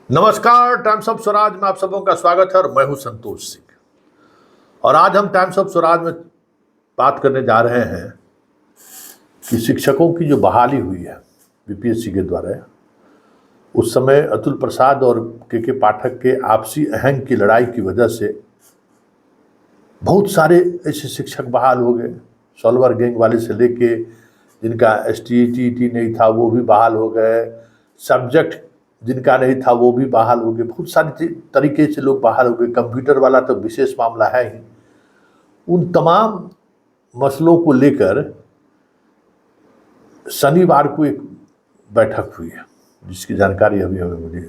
नमस्कार। Times of Swaraj में आप सबों का स्वागत है और मैं हूं संतोष सिंह। और आज हम टाइम्स ऑफ स्वराज में बात करने जा रहे हैं कि शिक्षकों की जो बहाली हुई है बीपीएससी के द्वारा, उस समय अतुल प्रसाद और के पाठक के आपसी अहंग की लड़ाई की वजह से बहुत सारे ऐसे शिक्षक बहाल हो गए। सॉल्वर गैंग वाले से लेके जिनका STET नहीं था वो भी बहाल हो गए, सब्जेक्ट जिनका नहीं था वो भी बहाल हो गए, बहुत सारी तरीके से लोग बहाल हो गए। कंप्यूटर वाला तो विशेष मामला है ही। उन तमाम मसलों को लेकर शनिवार को एक बैठक हुई है, जिसकी जानकारी अभी हमें मिली।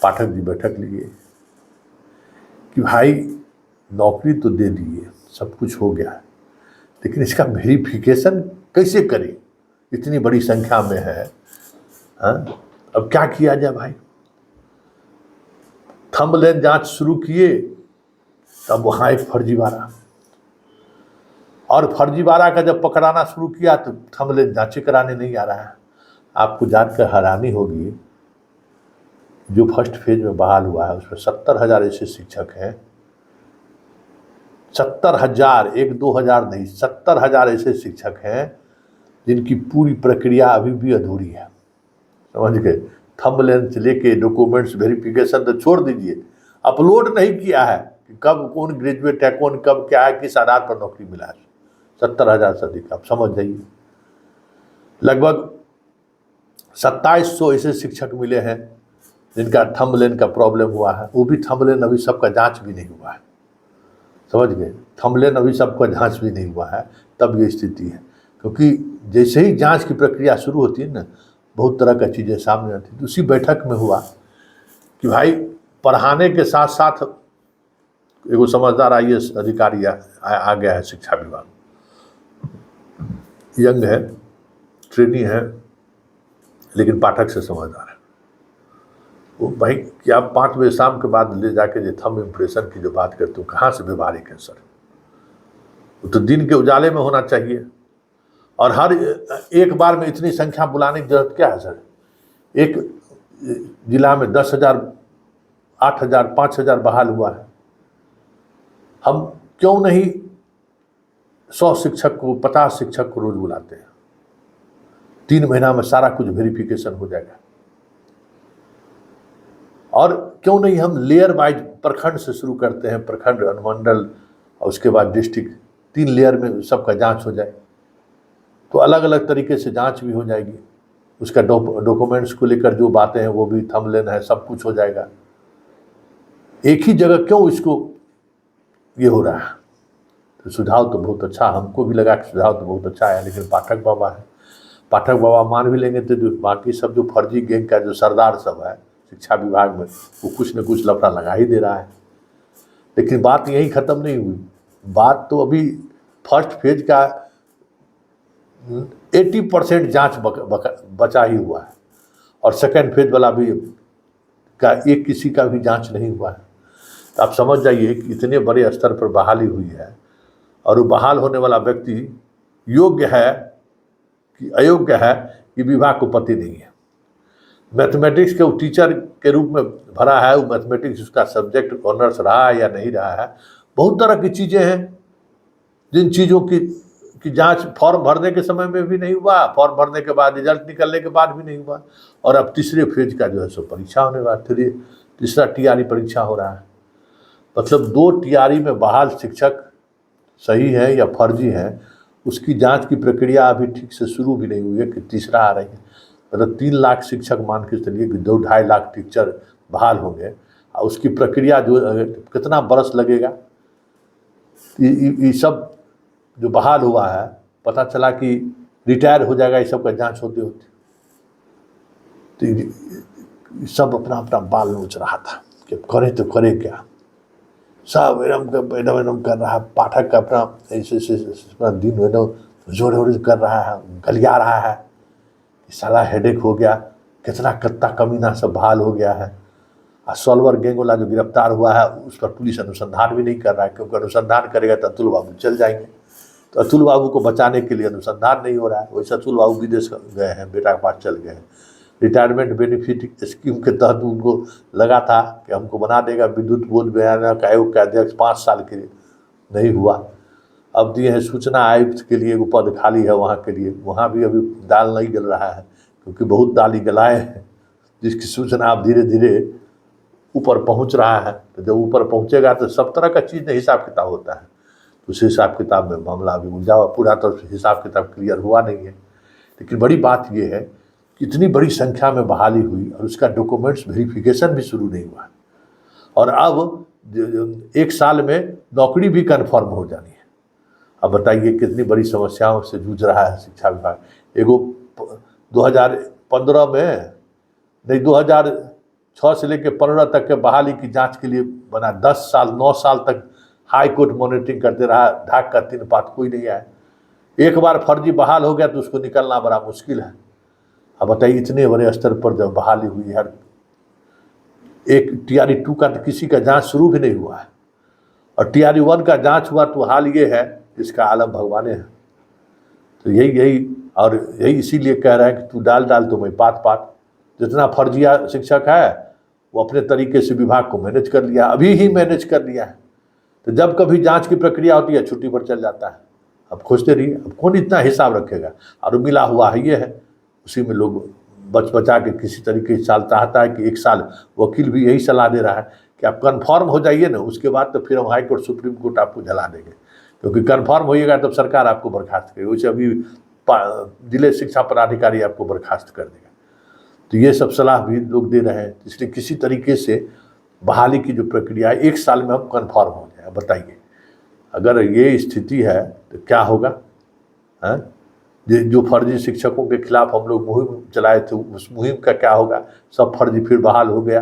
पाठक जी बैठक लिए कि भाई नौकरी तो दे दिए, सब कुछ हो गया है, लेकिन इसका वेरिफिकेशन कैसे करें, इतनी बड़ी संख्या में है। हाँ, अब क्या किया जाए भाई। थंबनेल जांच शुरू किए, तब वहाँ एक फर्जीवाड़ा, और फर्जीवाड़ा का जब पकड़ाना शुरू किया तो थंबनेल जांच कराने नहीं आ रहा है। आपको जानकर हैरानी होगी, जो फर्स्ट फेज में बहाल हुआ है उसमें 70,000 ऐसे शिक्षक हैं। 70,000, 1-2 हज़ार नहीं, 70,000 ऐसे शिक्षक हैं जिनकी पूरी प्रक्रिया अभी भी अधूरी है। समझ गए। थंबनेल से लेके डॉक्यूमेंट्स वेरिफिकेशन तो छोड़ दीजिए, अपलोड नहीं किया है कि कब कौन ग्रेजुएट है, कौन कब क्या है, किस आधार पर नौकरी मिला है। 70,000 से अधिक, आप समझ जाइए। लगभग 2700 ऐसे शिक्षक मिले हैं जिनका थंबनेल का प्रॉब्लम हुआ है। वो भी थंबनेल अभी सबका जांच भी नहीं हुआ है। समझ गए। थंबनेल अभी सबका जांच भी नहीं हुआ है, तब ये स्थिति है। क्योंकि जैसे ही जांच की प्रक्रिया शुरू होती है ना, बहुत तरह का चीज़ें सामने आती। तो उसी बैठक में हुआ कि भाई पढ़ाने के साथ साथ एगो समझदार IAS अधिकारी आ गया है शिक्षा विभाग, यंग है, ट्रेनी है, लेकिन पाठक से समझदार है। वो भाई कि आप 5 बजे शाम के बाद ले जाके जो थंब इम्प्रेशन की जो बात करते हो, कहाँ से व्यवहारिक है सर। वो तो दिन के उजाले में होना चाहिए, और हर एक बार में इतनी संख्या बुलाने की जरूरत क्या है सर। एक जिला में 10,000, 8,000, 5,000 बहाल हुआ है। हम क्यों नहीं 100 शिक्षक को, 50 शिक्षक को रोज बुलाते हैं। 3 महीना में सारा कुछ वेरिफिकेशन हो जाएगा। और क्यों नहीं हम लेयर वाइज प्रखंड से शुरू करते हैं, प्रखंड, अनुमंडल और उसके बाद डिस्ट्रिक्ट, 3 लेयर में सबका जांच हो जाए, तो अलग अलग तरीके से जांच भी हो जाएगी। उसका डॉक्यूमेंट्स को लेकर जो बातें हैं वो भी, थंबनेल है, सब कुछ हो जाएगा। एक ही जगह क्यों इसको ये हो रहा है। तो सुझाव तो बहुत अच्छा, हमको भी लगा कि सुझाव तो बहुत अच्छा है, लेकिन पाठक बाबा है, पाठक बाबा मान भी लेंगे तो जो बाकी सब जो फर्जी गैंग का जो सरदार सब है शिक्षा विभाग में, वो कुछ न कुछ लफड़ा लगा ही दे रहा है। लेकिन बात यही ख़त्म नहीं हुई। बात तो अभी फर्स्ट फेज का 80% जांच बचा ही हुआ है, और सेकेंड फेज वाला भी का एक किसी का भी जांच नहीं हुआ है। तो आप समझ जाइए कि इतने बड़े स्तर पर बहाली हुई है, और वो बहाल होने वाला व्यक्ति योग्य है कि अयोग्य है, ये विभाग को पता नहीं है। मैथमेटिक्स के वो टीचर के रूप में भरा है, वो मैथमेटिक्स उसका सब्जेक्ट ऑनर्स रहा है या नहीं रहा है। बहुत तरह की चीज़ें हैं जिन चीज़ों की जांच फॉर्म भरने के समय में भी नहीं हुआ, फॉर्म भरने के बाद, रिजल्ट निकलने के बाद भी नहीं हुआ, और अब तीसरे फेज का जो है सो परीक्षा होने वाला, तीसरा TRE परीक्षा हो रहा है। मतलब 2 TRE में बहाल शिक्षक सही है या फर्जी है, उसकी जांच की प्रक्रिया अभी ठीक से शुरू भी नहीं हुई है कि तीसरा आ रही है। मतलब 3 लाख शिक्षक मान के चलिए कि 2-2.5 लाख टीचर बहाल होंगे, और उसकी प्रक्रिया जो कितना बरस लगेगा। ये सब जो बहाल हुआ है, पता चला कि रिटायर हो जाएगा ये सब का जांच होते होते। तो सब अपना अपना बाल नोच रहा था कि करे तो करे क्या। सब एकदम कर रहा है। पाठक का अपना ऐसे अपना दिन एकदम जोर कर रहा है, गलिया रहा है, साला हेडेक हो गया, कितना कत्ता कमीना सब बहाल हो गया है। और सॉल्वर गैंग वाला जो गिरफ्तार हुआ है उस पर पुलिस अनुसंधान भी नहीं कर रहा है, क्योंकि अनुसंधान करेगा तो अतुल बाबू चल जाएंगे। तो अतुल बाबू को बचाने के लिए अनुसंधान नहीं हो रहा है। वैसे अतुल बाबू विदेश गए हैं, बेटा के पास चल गए हैं। रिटायरमेंट बेनिफिट स्कीम के तहत उनको लगा था कि हमको बना देगा विद्युत बोर्ड नियामक आयोग का अध्यक्ष 5 साल के लिए, नहीं हुआ। अब दिए हैं सूचना आयुक्त के लिए, वो पद खाली है वहाँ के लिए, वहाँ भी अभी दाल नहीं गल रहा है, क्योंकि बहुत दाल ही गलाए हैं, जिसकी सूचना अब धीरे धीरे ऊपर पहुँच रहा है। तो जब ऊपर पहुँचेगा तो सब तरह का चीज़ में हिसाब किताब होता है, तो उस हिसाब किताब में मामला अभी उलझा हुआ, पूरा तो हिसाब किताब क्लियर हुआ नहीं है। लेकिन बड़ी बात ये है कि इतनी बड़ी संख्या में बहाली हुई और उसका डॉक्यूमेंट्स वेरिफिकेशन भी शुरू नहीं हुआ, और अब 1 साल में नौकरी भी कन्फर्म हो जानी है। अब बताइए कितनी बड़ी समस्याओं से जूझ रहा है शिक्षा विभाग। एगो 2015 में नहीं, 2006 से लेकर 15 तक के बहाली की जांच के लिए बना, 10 साल 9 साल तक हाई कोर्ट मॉनिटरिंग करते रहा, ढाक का 3 पात कोई नहीं आया। एक बार फर्जी बहाल हो गया तो उसको निकलना बड़ा मुश्किल है। अब बताइए इतने बड़े स्तर पर जब बहाली हुई है, एक TRE 2 का तो किसी का जांच शुरू भी नहीं हुआ है, और TRE 1 का जांच हुआ तो हाल ये है जिसका आलम भगवाने है। तो यही इसीलिए कह रहे हैं कि तू डाल तो मैं पात। जितना फर्जिया शिक्षक है वो अपने तरीके से विभाग को मैनेज कर लिया, अभी ही मैनेज कर लिया है। तो जब कभी जांच की प्रक्रिया होती है छुट्टी पर चल जाता है। अब खोजते रहिए, अब कौन इतना हिसाब रखेगा। और मिला हुआ है ये है, उसी में लोग बचा के किसी तरीके से चालता है कि 1 साल। वकील भी यही सलाह दे रहा है कि आप कन्फर्म हो जाइए ना, उसके बाद तो फिर हम हाई कोर्ट सुप्रीम कोर्ट आपको झला देंगे, क्योंकि कन्फर्म होइएगा तब सरकार आपको बर्खास्त करेगी। वैसे अभी जिले शिक्षा पदाधिकारी आपको बर्खास्त कर देगा। तो ये सब सलाह भी लोग दे रहे हैं। इसलिए किसी तरीके से बहाली की जो प्रक्रिया है 1 साल में हम कन्फर्म हो जाए। बताइए अगर ये स्थिति है तो क्या होगा, हैं? जो फर्जी शिक्षकों के खिलाफ हम लोग मुहिम चलाए थे, उस मुहिम का क्या होगा। सब फर्जी फिर बहाल हो गया।